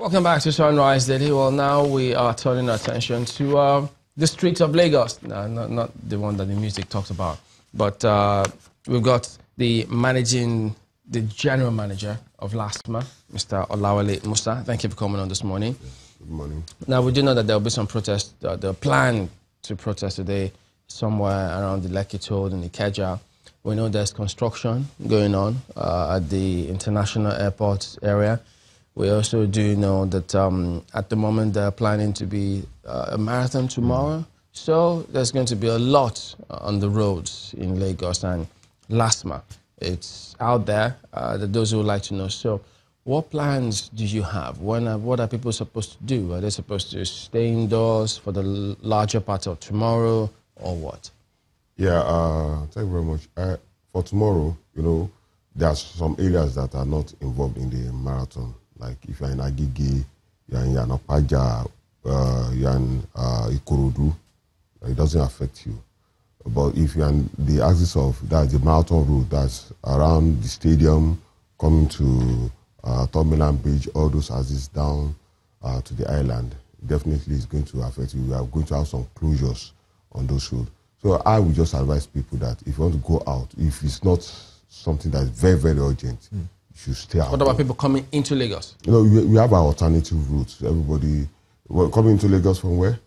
Welcome back to Sunrise Daily. Well, now we are turning our attention to the streets of Lagos. No, not the one that the music talks about, but we've got the general manager of LASTMA, Mr. Olawale Musa. Thank you for coming on this morning. Yes, good morning. Now, we do know that there will be some protests. They're planned to protest today somewhere around the Lekki Toll in Ikeja. We know there's construction going on at the international airport area. We also do know that at the moment they're planning to be a marathon tomorrow. So there's going to be a lot on the roads in Lagos, and LASTMA, it's out there, those who would like to know. So what plans do you have? What are people supposed to do? Are they supposed to stay indoors for the larger part of tomorrow, or what? Yeah, thank you very much. For tomorrow, there are some areas that are not involved in the marathon. Like if you're in Agege, you're in Yanapaja, you're in Ikorodu, it doesn't affect you. But if you're on the axis of the marathon route that's around the stadium, coming to Third Bridge, all those axes down to the island, definitely it's going to affect you. We are going to have some closures on those roads. So I would just advise people that if you want to go out, if it's not something that's very, very urgent, you should stay out. What about people coming into Lagos? We have our alternative routes. Everybody coming into Lagos from where?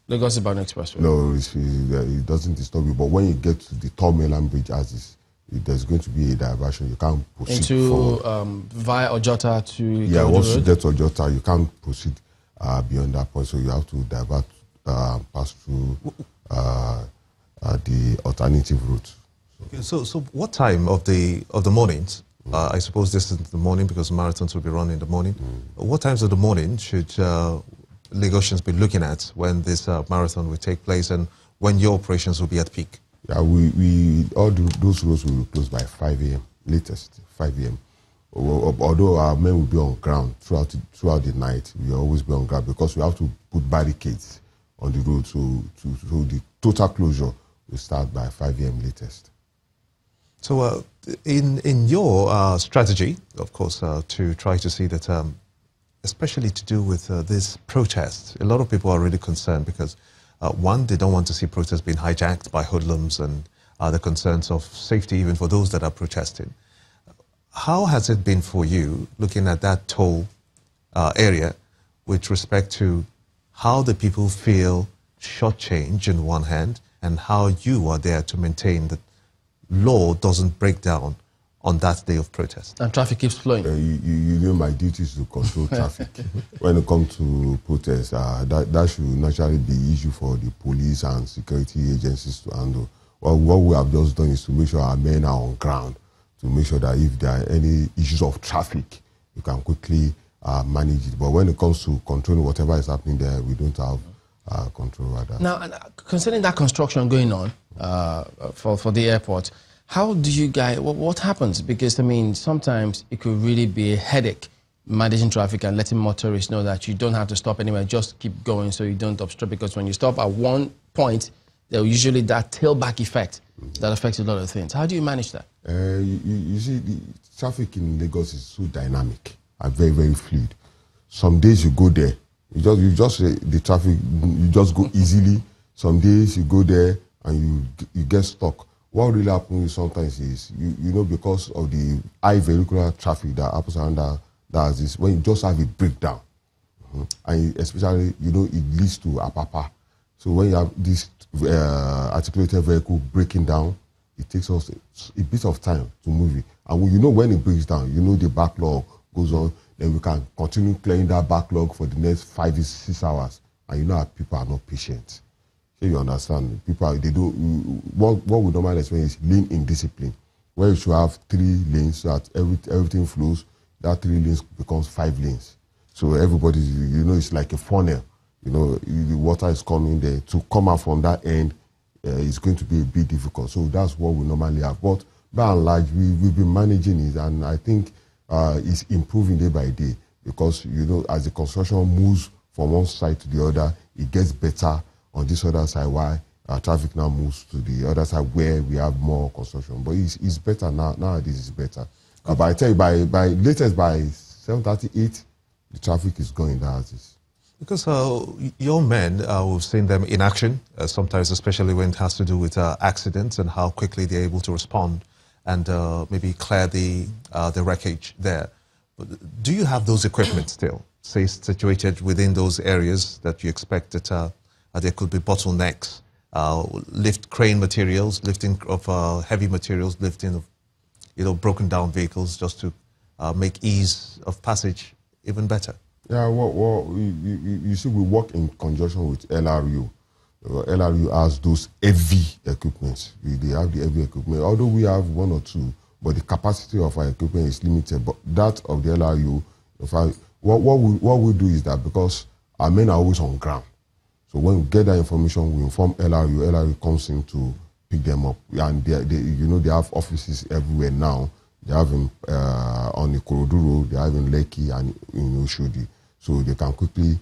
Lagos is about an expressway. No, it doesn't disturb you. But when you get to the Third Bridge axis, there's going to be a diversion. You can't proceed into via Ojota to Ikorodu once Road? you get to Ojota, you can't proceed beyond that point. So you have to divert, pass through the alternative route. Okay, so what time of the mornings? I suppose this is the morning because marathons will be run in the morning. What times of the morning should Lagosians be looking at when this marathon will take place and when your operations will be at peak? Yeah, those roads will be closed by 5 a.m. latest 5 a.m. Although our men will be on ground throughout the night, we will always be on ground because we have to put barricades on the road. So the total closure will start by 5 a.m. latest. So in your strategy, of course, to try to see that, especially to do with this protest, a lot of people are really concerned because, one, they don't want to see protests being hijacked by hoodlums and the concerns of safety even for those that are protesting. How has it been for you looking at that toll area with respect to how the people feel shortchanged in one hand and how you are there to maintain that law doesn't break down on that day of protest? And traffic keeps flowing. You know my duty is to control traffic. When it comes to protests, that should naturally be issue for the police and security agencies to handle. Well, what we have just done is to make sure our men are on ground, to make sure that if there are any issues of traffic, you can quickly manage it. But when it comes to controlling whatever is happening there, we don't have control over that. Now, concerning that construction going on for the airport, how do you guys, what happens? Because, I mean, sometimes it could really be a headache managing traffic and letting motorists know that you don't have to stop anywhere, just keep going so you don't obstruct, because when you stop at one point, there will usually that tailback effect that affects a lot of things. How do you manage that? You see, the traffic in Lagos is so dynamic and very, very fluid. Some days you go there, you just the traffic, you just go easily. Some days you go there and you get stuck. What really happens sometimes is, because of the high vehicular traffic that happens around that is when you just have a breakdown. And especially, it leads to apapa. So when you have this articulated vehicle breaking down, it takes us a bit of time to move it. And when it breaks down, the backlog goes on, then we can continue clearing that backlog for the next 5 to 6 hours. And people are not patient. So you understand, people, they do what we normally explain is lane indiscipline, where you should have 3 lanes so that everything flows. That 3 lanes becomes 5 lanes. So everybody, it's like a funnel. The water is coming there. To come out from that end is going to be a bit difficult. So that's what we normally have. But by and large, we've been managing it, and I think it's improving day by day because, as the construction moves from one side to the other, it gets better on this other side, while traffic now moves to the other side where we have more construction. But it's better now. Nowadays it's better. But I tell you, by latest by 7:38, the traffic is going as is. Because your men, we've seen them in action, sometimes especially when it has to do with accidents and how quickly they're able to respond and maybe clear the wreckage there. But do you have those equipment still, say, situated within those areas that you expect that there could be bottlenecks, lift crane materials, lifting of heavy materials, lifting of broken down vehicles just to make ease of passage even better? Yeah, well you see, we work in conjunction with LRU. LRU has those heavy equipment. They have the heavy equipment, although we have one or two, but the capacity of our equipment is limited. But that of the LRU, what we do is that because our men are always on ground, so when we get that information, we inform LRU. LRU comes in to pick them up, and they have offices everywhere now. They have in on the Ikorodu Road, they have in Lekki and in Oshodi, so they can quickly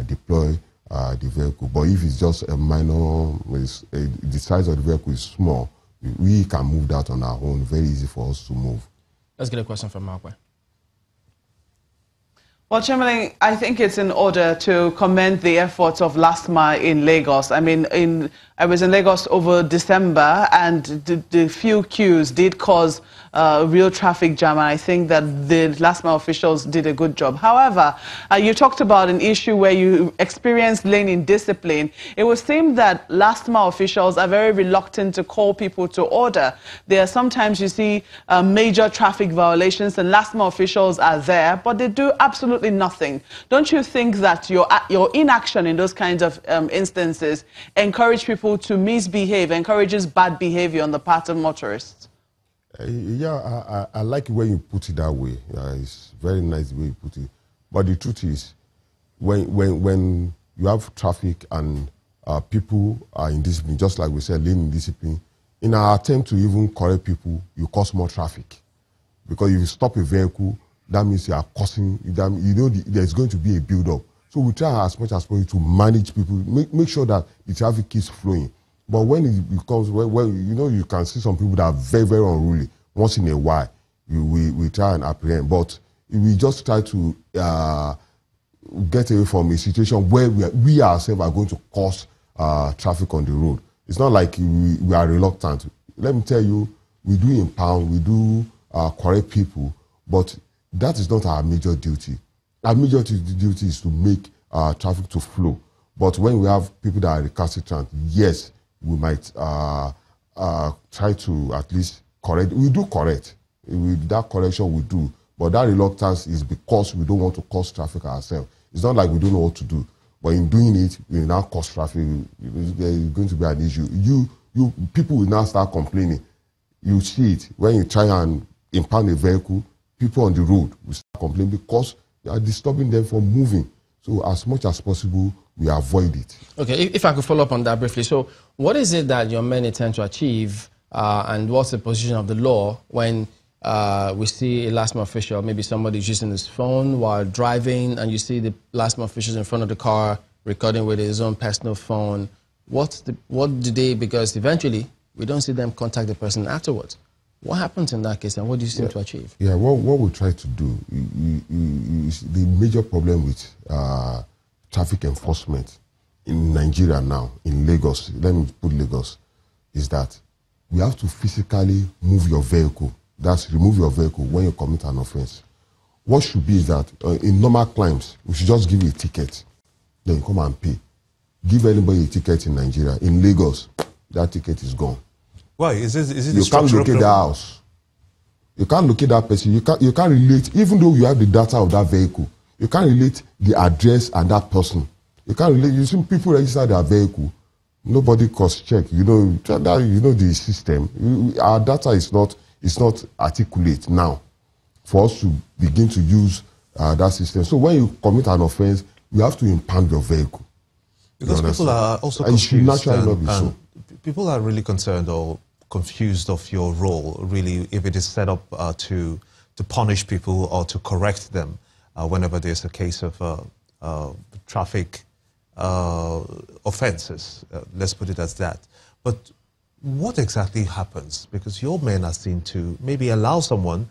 deploy the vehicle. But if it's just a minor, the size of the vehicle is small, we can move that on our own. Very easy for us to move. Let's get a question from Mark. Well, Chairman, I think it's in order to commend the efforts of LASTMA in Lagos. I mean, I was in Lagos over December, and the few queues did cause real traffic jam, and I think that the LASTMA officials did a good job. However, you talked about an issue where you experienced lane indiscipline. It would seem that LASTMA officials are very reluctant to call people to order. There are sometimes you see major traffic violations, and LASTMA officials are there, but they do absolutely nothing. Don't you think that your inaction in those kinds of instances encourage people to misbehave, encourages bad behavior on the part of motorists? Yeah, I like the way you put it that way. It's very nice the way you put it. But the truth is, when you have traffic and people are in discipline, just like we said, lane indiscipline, in our attempt to even correct people, you cause more traffic. Because if you stop a vehicle, that means you are causing, there's going to be a build-up. So we try as much as possible to manage people, make sure that the traffic keeps flowing. But when it becomes, you can see some people that are very, very unruly. Once in a while, we try and apprehend. But we just try to get away from a situation where we ourselves are going to cause traffic on the road. It's not like we are reluctant. Let me tell you, we do impound, we do correct people, but that is not our major duty. Our major duty is to make traffic to flow. But when we have people that are recalcitrant, yes, we might try to at least correct. We do correct. With that correction, we do. But that reluctance is because we don't want to cause traffic ourselves. It's not like we don't know what to do. But in doing it, we now cause traffic. There's going to be an issue. People will now start complaining. You see it. When you try and impound a vehicle, people on the road will start complaining because you are disturbing them from moving. So as much as possible, we avoid it. Okay, if I could follow up on that briefly. So what is it that your men intend to achieve and what's the position of the law when we see a LASTMA official, maybe somebody's using his phone while driving and you see the LASTMA officials in front of the car recording with his own personal phone? What do they, because eventually we don't see them contact the person afterwards. What happens in that case and what do you seem to achieve? Yeah, what we try to do, the major problem with traffic enforcement in Nigeria now, in Lagos, let me put Lagos, is that we have to physically move your vehicle. That's remove your vehicle when you commit an offense. What should be is that in normal crimes, we should just give you a ticket, then you come and pay. Give anybody a ticket in Nigeria. In Lagos, that ticket is gone. Why? Is it you can't locate that house. You can't locate that person. You can't relate, even though you have the data of that vehicle, you can't relate the address and that person. You can't relate. You see people register their vehicle, nobody cross-check. You know the system. Our data is not articulate now for us to begin to use that system. So when you commit an offense, you have to impound your vehicle. Because people are also confused. People are really concerned or confused of your role, really, if it is set up to punish people or to correct them whenever there's a case of traffic offenses. Let's put it as that. But what exactly happens? Because your men are seen to maybe allow someone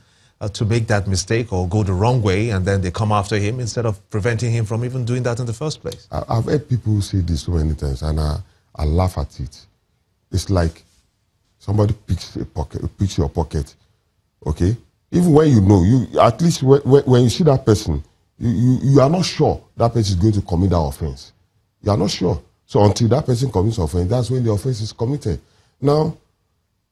to make that mistake or go the wrong way, and then they come after him instead of preventing him from even doing that in the first place. I've heard people say this so many times, and I laugh at it. It's like somebody picks your pocket, okay? Even when you know, at least when you see that person, you are not sure that person is going to commit that offense. You are not sure. So until that person commits offense, that's when the offense is committed. Now,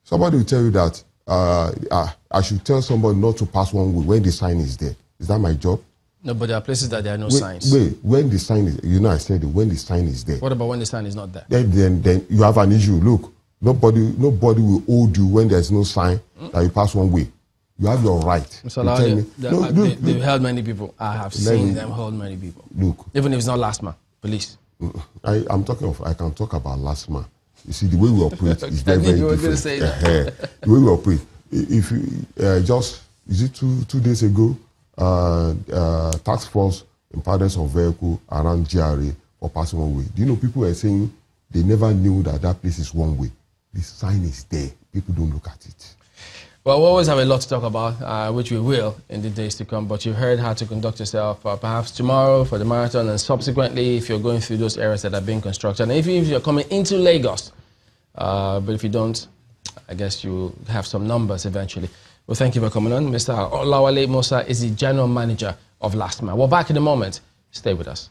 somebody will tell you that I should tell somebody not to pass one way when the sign is there. Is that my job? No, but there are places that there are no signs. Wait, when the sign is, I said it, when the sign is there. What about when the sign is not there? Then you have an issue. Look, nobody will hold you when there's no sign that you pass one way. You have your right. Mr. They've held many people. I have seen them hold many people. Look. Even if it's not LASTMA, police. I can talk about LASTMA. You see, the way we operate is very, very different. The way we operate. If you is it two days ago, task force impounded some vehicle around GRA for passing one way. Do you know people were saying they never knew that place is one way? The sign is there. People don't look at it. Well, we always have a lot to talk about, which we will in the days to come. But you've heard how to conduct yourself perhaps tomorrow for the marathon, and subsequently if you're going through those areas that are being constructed. And if you're coming into Lagos, but if you don't, I guess you have some numbers eventually. Well, thank you for coming on. Mr. Olawale Musa is the General Manager of LASTMA. We're back in a moment. Stay with us.